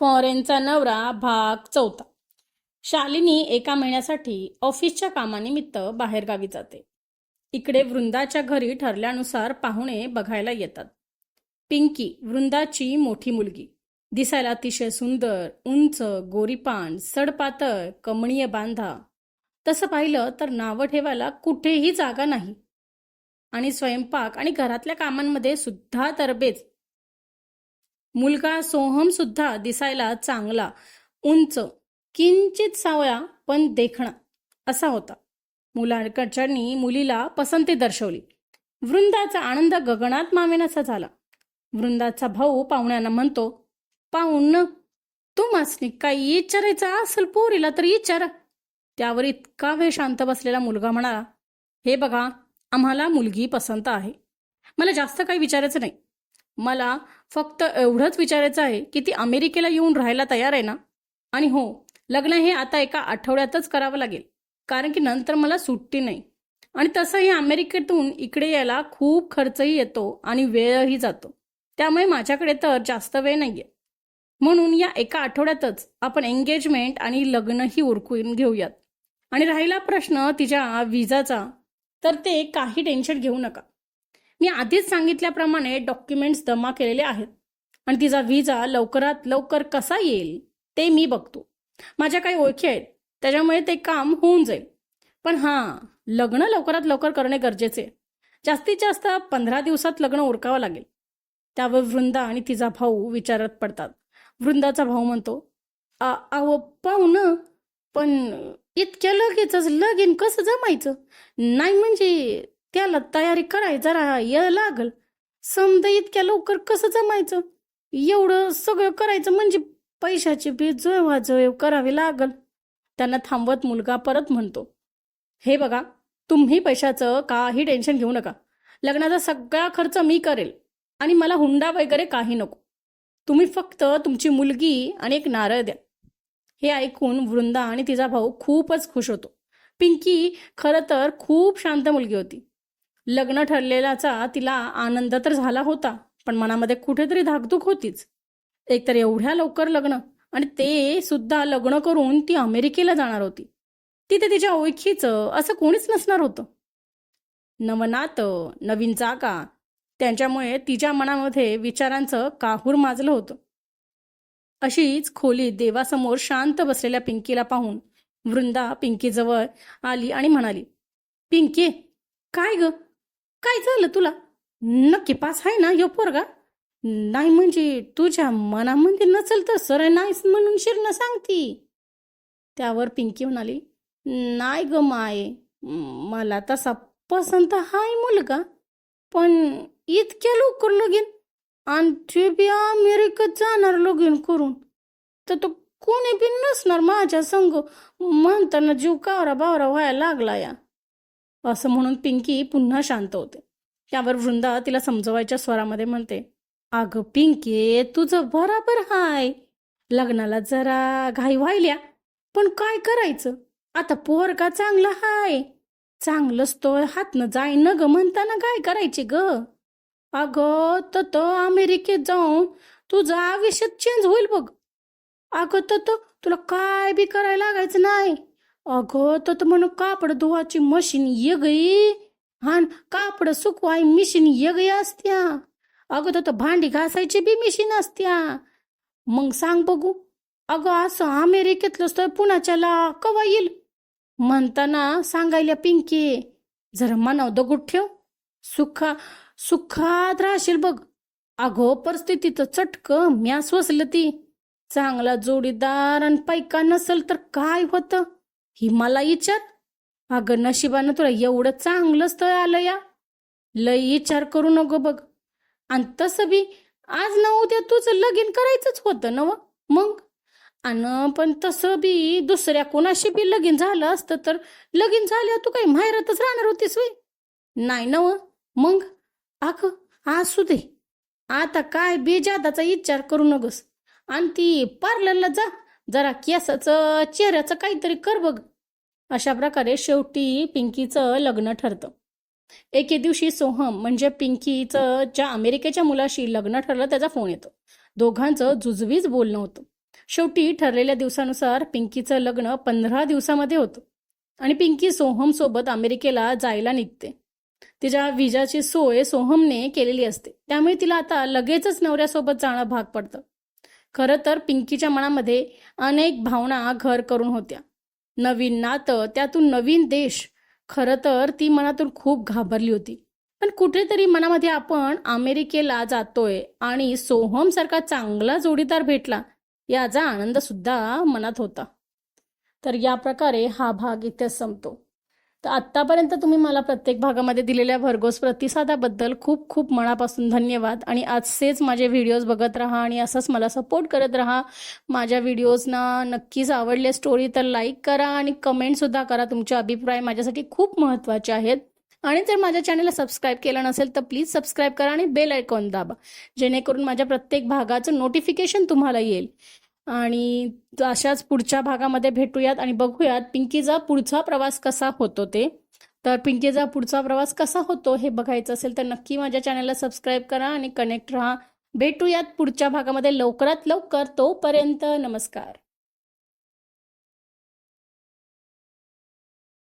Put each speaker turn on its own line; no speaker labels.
फॉरेनचा नवरा भाग 4. शालिनी एका महिन्यासाठी ऑफिसच्या कामानिमित्त बाहेरगावी जाते. इकडे वृंदाच्या घरी ठरल्यानुसार पाहुणे बघायला येतात. पिंकी, वृंदाची मोठी मुलगी, दिसायला अतिशय सुंदर, उंच, गोरीपान, सडपातळ, कमणीय बांधा. तसं पाहिलं तर नावं ठेवायला कुठेही जागा नाही. आणि स्वयंपाक आणि घरातल्या कामांमध्ये सुद्धा तरबेज. मुलगा सोहम सुद्धा दिसायला चांगला, उंच, किंचित सावळा पण देखणा असा होता. मुलाकडच्यांनी मुलीला पसंती दर्शवली. वृंदाचा आनंद गगनात मावेनासा झाला. वृंदाचा भाऊ पाहुण्यांना म्हणतो, पाहुण, तुम्हासनी काही विचारायचं असेल पोरीला तर विचारा. त्यावर इतका वेळ शांत बसलेला मुलगा म्हणाला, हे बघा, आम्हाला मुलगी पसंत आहे. मला जास्त काही विचारायचं नाही. मला फक्त एवढंच विचारायचं आहे की ती अमेरिकेला येऊन राहायला तयार आहे ना? आणि हो, लग्न हे आता एका आठवड्यातच करावं लागेल, कारण की नंतर मला सुट्टी नाही. आणि तसंही अमेरिकेतून इकडे यायला खूप खर्चही येतो आणि वेळही जातो. त्यामुळे माझ्याकडे तर जास्त वेळ नाहीये. म्हणून या एका आठवड्यातच आपण एंगेजमेंट आणि लग्नही उरकून घेऊयात. आणि राहिला प्रश्न तिच्या विजाचा, तर ते काही टेन्शन घेऊ नका. मी आधीच सांगितल्याप्रमाणे डॉक्युमेंट्स जमा केलेले आहेत आणि तिचा विजा लवकरात लवकर कसा येईल ते मी बघतो. माझ्या काही ओळखी आहेत, त्याच्यामुळे ते काम होऊन जाईल. पण हां, लग्न लवकरात लवकर करणे गरजेचे. जास्तीत जास्त 15 दिवसात लग्न उरकावं लागेल. त्यावर वृंदा आणि तिचा भाऊ विचारत पडतात. वृंदाचा भाऊ म्हणतो, अहो पाहुणं, पण इतक्या लगेचच लगीन कसं जमायचं? नाही म्हणजे त्याला तयारी करायला जरा वेळ लागल. समजा इतक्या लवकर कसं जमायचं? एवढं सगळं करायचं म्हणजे पैशाची बी जुळवाजुळव करावी लागल. त्यांना थांबवत मुलगा परत म्हणतो, हे बघा, तुम्ही पैशाचं काही टेन्शन घेऊ नका. लग्नाचा सगळा खर्च मी करेल आणि मला हुंडा वगैरे काही नको. तुम्ही फक्त तुमची मुलगी आणि एक नारळ द्या. हे ऐकून वृंदा आणि तिचा भाऊ खूपच खुश होतो. पिंकी खरं तर खूप शांत मुलगी होती. लग्न ठरलेल्याचा तिला आनंद तर झाला होता, पण मनामध्ये कुठेतरी धाकधूक होतीच. एकतर एवढ्या लवकर लग्न, आणि ते सुद्धा लग्न करून ती अमेरिकेला जाणार होती. तिथे तिच्या ओळखीचं असं कोणीच नसणार होतं. नवनातं, नवीन जागा, त्यांच्यामुळे तिच्या मनामध्ये विचारांचं काहूर माजलं होतं. अशीच खोलीत देवासमोर शांत बसलेल्या पिंकीला पाहून वृंदा पिंकीजवळ आली आणि म्हणाली, पिंकी, काय ग, काय झालं तुला? नक्की पास आहे ना ह्यो पोरगा? नाही म्हणजे तुझ्या मनामध्ये नसेल तर सरळ नाहीस म्हणून शिरणं सांगती. त्यावर पिंकी म्हणाली, नाही ग माये, मला तसा पसंत हाय मुलगा, पण इतक्या लवकर लगीन, आणि ते बी अमेरिकेत जाणार लगीन करून, तर तो कोणी बी नसणार माझ्या संग, म्हणताना जीव कावरा बावरा व्हायला लागला या. असं म्हणून पिंकी पुन्हा शांत होते. त्यावर वृंदा तिला समजवायच्या स्वरामध्ये म्हणते, अगं पिंकी, तुझं बराबर हाय, लग्नाला जरा घाई व्हायल्या, पण काय करायचं, आता पोरगा चांगला हाय, चांगलं स्थळ हातनं जाय न ग, म्हणताना काय करायचे ग? अगं तर अमेरिकेत जाऊन तुझं आयुष्य चेंज होईल बघ. अगं तर तुला काय बी करायला लागायचं नाही. अगं तर म्हणून कापड धुवाची मशीन येगई, हा कापड सुकवाय मशीन येगई असत्या. अगं तर भांडी घासायची बी मशीन असत्या. मग सांग बघू, अगं असं अमेरिकेतलं स्थळ पुण्याच्याला कवा येईल? म्हणताना सांगायला पिंकी, जरा मनाव दगड ठेव, सुखात राहशील बघ. अगो परिस्थितीत चटक म्यास वसलं ती. चांगला जोडीदार आणि पैका नसल तर काय होतं ही मला विचार. अगं नशिबानं तुला एवढं चांगलं स्थळ आलं या, लय विचार करू नको बघ. आणि तसं बी आज ना उद्या तुझं लगीन करायचंच होतं नव मग. आणि पण तसं बी दुसऱ्या कोणाशी बी लगीन झालं असतं तर लगीन झाल्यावर तू काही माहेरातच राहणार होतीस होय? नाही नव मग. अगं असू दे, आता काय बेजादाचा विचार करू नकोस, आणि ती पार्लरला जा, जरा केसाचं चेहऱ्याचं काहीतरी कर बघ. अशा प्रकारे शेवटी पिंकीचं लग्न ठरतं. एके दिवशी सोहम म्हणजे पिंकीचं ज्या अमेरिकेच्या मुलाशी लग्न ठरलं त्याचा फोन येतो. दोघांचं जुजवीच बोलणं होतं. शेवटी ठरलेल्या दिवसानुसार पिंकीचं लग्न 15 दिवसामध्ये होतं आणि पिंकी सोहमसोबत अमेरिकेला जायला निघते. तिच्या विजाची सोय सोहमने केलेली असते, त्यामुळे तिला आता लगेचच नवऱ्यासोबत जाणं भाग पडतं. खरं तर पिंकीच्या मनामध्ये अनेक भावना घर करून होत्या. नवीन नातं, त्यातून नवीन देश. खरं तर ती मनातून खूप घाबरली होती. पण कुठेतरी मनामध्ये आपण अमेरिकेला जातोय आणि सोहमसारखा चांगला जोडीदार भेटला याचा आनंद सुद्धा मनात होता. तर या प्रकारे हा भाग इथे संपतो. तर आत्तापर्यंत तुम्ही मला प्रत्येक भागामध्ये दिलेल्या भरघोस प्रतिसादाबद्दल खूप खूप मनापासून धन्यवाद. आणि असेच माझे व्हिडिओज बघत राहा आणि असंच मला सपोर्ट करत राहा. माझ्या व्हिडिओजना नक्कीच आवडले स्टोरी तर लाईक करा आणि कमेंटसुद्धा करा. तुमचे अभिप्राय माझ्यासाठी खूप महत्त्वाचे आहेत. आणि जर माझ्या चॅनलला सबस्क्राईब केलं नसेल तर प्लीज सबस्क्राईब करा आणि बेल आयकॉन दाबा, जेणेकरून माझ्या प्रत्येक भागाचं नोटिफिकेशन तुम्हाला येईल. आणि अशाच पुढच्या भागामध्ये भेटूयात आणि बघूयात पिंकीचा पुढचा प्रवास कसा होतो ते. तर पिंकीचा पुढचा प्रवास कसा होतो हे बघायचं असेल तर नक्की माझ्या चॅनलला सबस्क्राईब करा आणि कनेक्ट राहा. भेटूयात पुढच्या भागामध्ये लवकरात लवकर. तोपर्यंत नमस्कार.